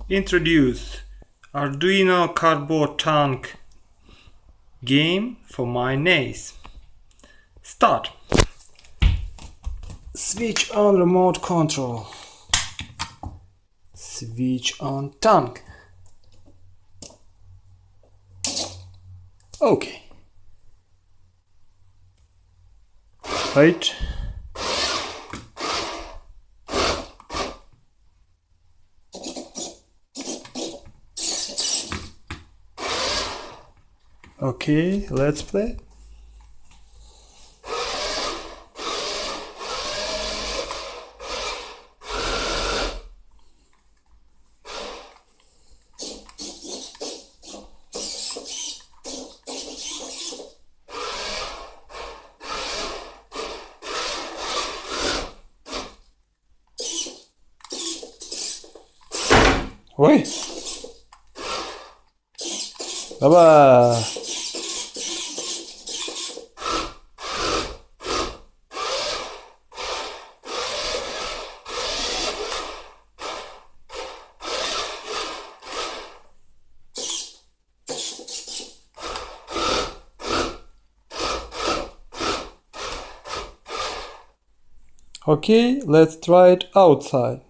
introduce Arduino cardboard tank game for my NAS. Start. Switch on remote control. Switch on tank. Okay. Right. Okay, let's play. Oi! Baba! Okay, let's try it outside.